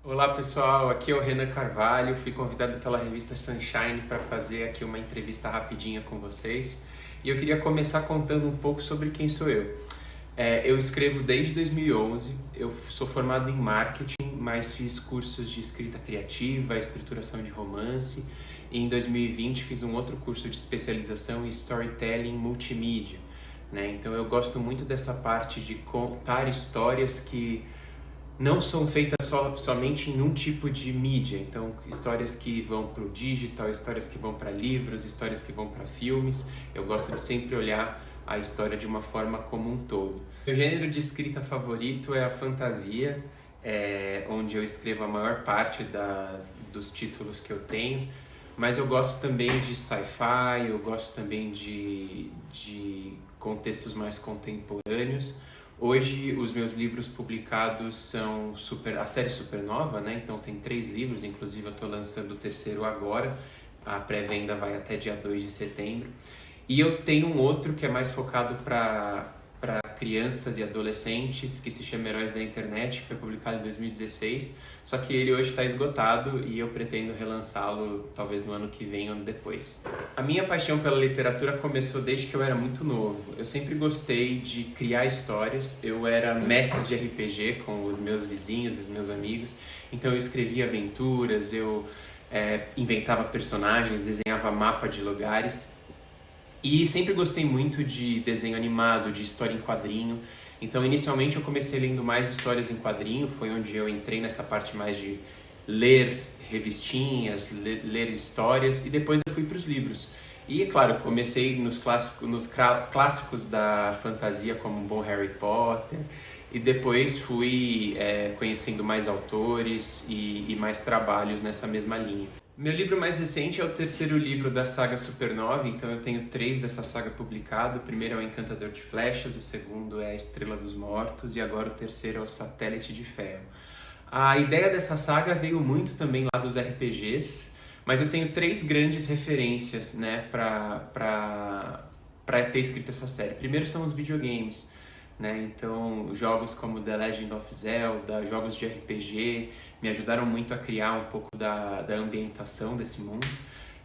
Olá pessoal, aqui é o Renan Carvalho, fui convidado pela revista Sunshine para fazer aqui uma entrevista rapidinha com vocês e eu queria começar contando um pouco sobre quem sou eu. Eu escrevo desde 2011, eu sou formado em marketing, mas fiz cursos de escrita criativa, estruturação de romance e em 2020 fiz um outro curso de especialização em storytelling multimídia, né? Então eu gosto muito dessa parte de contar histórias que não são feitas somente em um tipo de mídia, então histórias que vão para o digital, histórias que vão para livros, histórias que vão para filmes. Eu gosto de sempre olhar a história de uma forma como um todo. Meu gênero de escrita favorito é a fantasia, onde eu escrevo a maior parte dos títulos que eu tenho, mas eu gosto também de sci-fi, eu gosto também de contextos mais contemporâneos. Hoje os meus livros publicados são a série Supernova, né? Então tem 3 livros, inclusive eu estou lançando o terceiro agora, a pré-venda vai até dia 2 de setembro. E eu tenho um outro que é mais focado para crianças e adolescentes, que se chama Heróis da Internet, que foi publicado em 2016, só que ele hoje está esgotado e eu pretendo relançá-lo talvez no ano que vem ou ano depois. A minha paixão pela literatura começou desde que eu era muito novo. Eu sempre gostei de criar histórias, eu era mestre de RPG com os meus vizinhos, os meus amigos, então eu escrevia aventuras, eu inventava personagens, desenhava mapa de lugares. E sempre gostei muito de desenho animado, de história em quadrinho. Então, inicialmente, eu comecei lendo mais histórias em quadrinho. Foi onde eu entrei nessa parte mais de ler revistinhas, ler histórias. E depois eu fui para os livros. E, claro, comecei nos clássicos da fantasia, como um bom Harry Potter. E depois fui conhecendo mais autores e mais trabalhos nessa mesma linha. Meu livro mais recente é o terceiro livro da saga Supernova, então eu tenho 3 dessa saga publicado. O primeiro é o Encantador de Flechas, o segundo é a Estrela dos Mortos e agora o terceiro é o Satélite de Ferro. A ideia dessa saga veio muito também lá dos RPGs, mas eu tenho 3 grandes referências, né, para ter escrito essa série. Primeiro são os videogames, né? Então jogos como The Legend of Zelda, jogos de RPG me ajudaram muito a criar um pouco da ambientação desse mundo.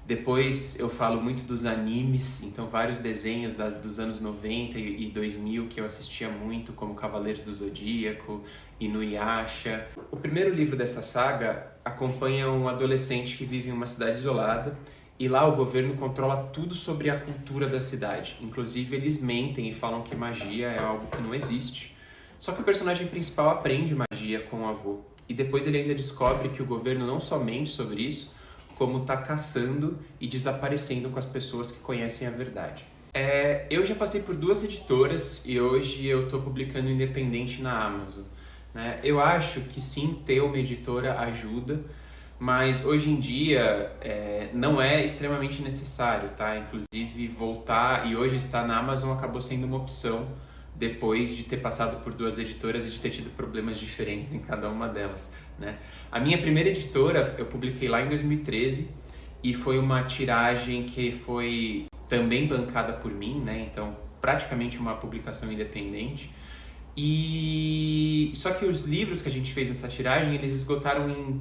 Depois eu falo muito dos animes, então vários desenhos dos anos 90 e 2000 que eu assistia muito, como Cavaleiros do Zodíaco, Inuyasha. O primeiro livro dessa saga acompanha um adolescente que vive em uma cidade isolada e lá o governo controla tudo sobre a cultura da cidade. Inclusive eles mentem e falam que magia é algo que não existe. Só que o personagem principal aprende magia com o avô. E depois ele ainda descobre que o governo não só mente sobre isso, como está caçando e desaparecendo com as pessoas que conhecem a verdade. Eu já passei por 2 editoras e hoje eu estou publicando independente na Amazon, né? Eu acho que sim, ter uma editora ajuda, mas hoje em dia não é extremamente necessário, tá? Inclusive voltar e hoje estar na Amazon acabou sendo uma opção depois de ter passado por 2 editoras e de ter tido problemas diferentes em cada uma delas, né? A minha primeira editora eu publiquei lá em 2013 e foi uma tiragem que foi também bancada por mim, né? Então praticamente uma publicação independente. E só que os livros que a gente fez nessa tiragem, eles esgotaram em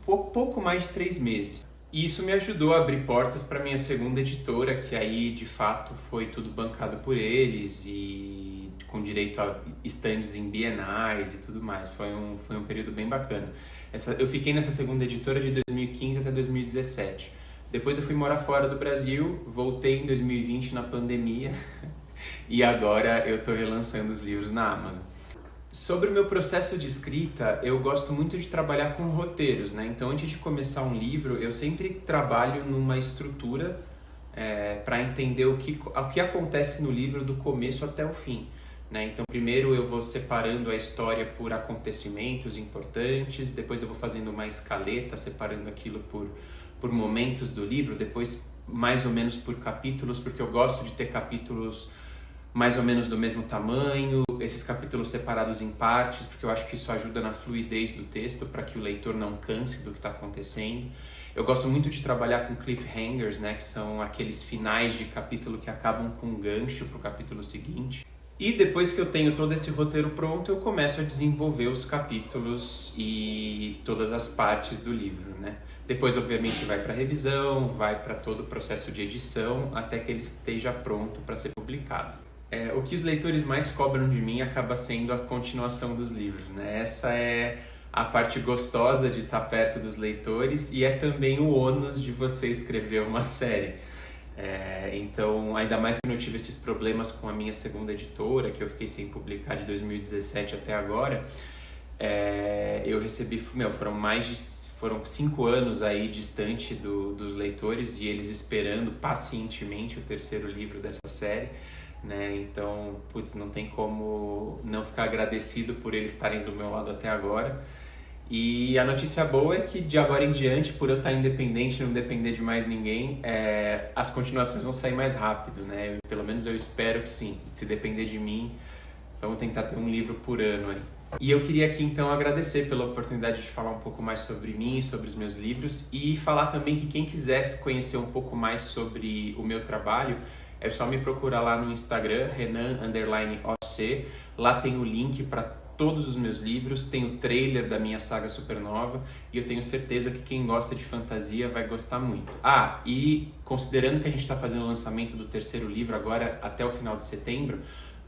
pouco mais de 3 meses. E isso me ajudou a abrir portas para minha segunda editora, que aí de fato foi tudo bancado por eles e com direito a estandes em bienais e tudo mais. Foi um período bem bacana. Eu fiquei nessa segunda editora de 2015 até 2017. Depois eu fui morar fora do Brasil, voltei em 2020 na pandemia e agora eu estou relançando os livros na Amazon. Sobre o meu processo de escrita, eu gosto muito de trabalhar com roteiros, né? Então, antes de começar um livro, eu sempre trabalho numa estrutura para entender o que acontece no livro do começo até o fim, né? Então, primeiro eu vou separando a história por acontecimentos importantes, depois eu vou fazendo uma escaleta, separando aquilo por momentos do livro, depois mais ou menos por capítulos, porque eu gosto de ter capítulos mais ou menos do mesmo tamanho, esses capítulos separados em partes, porque eu acho que isso ajuda na fluidez do texto, para que o leitor não canse do que está acontecendo. Eu gosto muito de trabalhar com cliffhangers, né, que são aqueles finais de capítulo que acabam com um gancho para o capítulo seguinte. E depois que eu tenho todo esse roteiro pronto, eu começo a desenvolver os capítulos e todas as partes do livro, né? Depois, obviamente, vai para revisão, vai para todo o processo de edição, até que ele esteja pronto para ser publicado. O que os leitores mais cobram de mim acaba sendo a continuação dos livros, né? Essa é a parte gostosa de estar perto dos leitores e é também o ônus de você escrever uma série. Então, ainda mais que eu não tive esses problemas com a minha segunda editora, que eu fiquei sem publicar de 2017 até agora, eu recebi, foram 5 anos aí distante dos leitores e eles esperando pacientemente o terceiro livro dessa série, né? Então, não tem como não ficar agradecido por eles estarem do meu lado até agora. E a notícia boa é que de agora em diante, por eu estar independente e não depender de mais ninguém, as continuações vão sair mais rápido, né? Pelo menos eu espero que sim. Se depender de mim, vamos tentar ter um livro por ano aí. E eu queria aqui então agradecer pela oportunidade de falar um pouco mais sobre mim, sobre os meus livros e falar também que quem quiser conhecer um pouco mais sobre o meu trabalho, é só me procurar lá no Instagram, Renan_OC. Lá tem o link para todos os meus livros, tem o trailer da minha saga Supernova e eu tenho certeza que quem gosta de fantasia vai gostar muito. E considerando que a gente está fazendo o lançamento do terceiro livro agora até o final de setembro,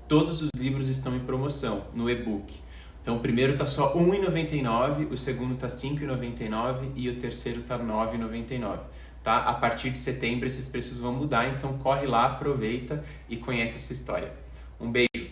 todos os livros estão em promoção no e-book. Então o primeiro está só R$ 1,99, o segundo está R$ 5,99 e o terceiro está R$ 9,99. Tá? A partir de setembro esses preços vão mudar, então corre lá, aproveita e conhece essa história. Um beijo!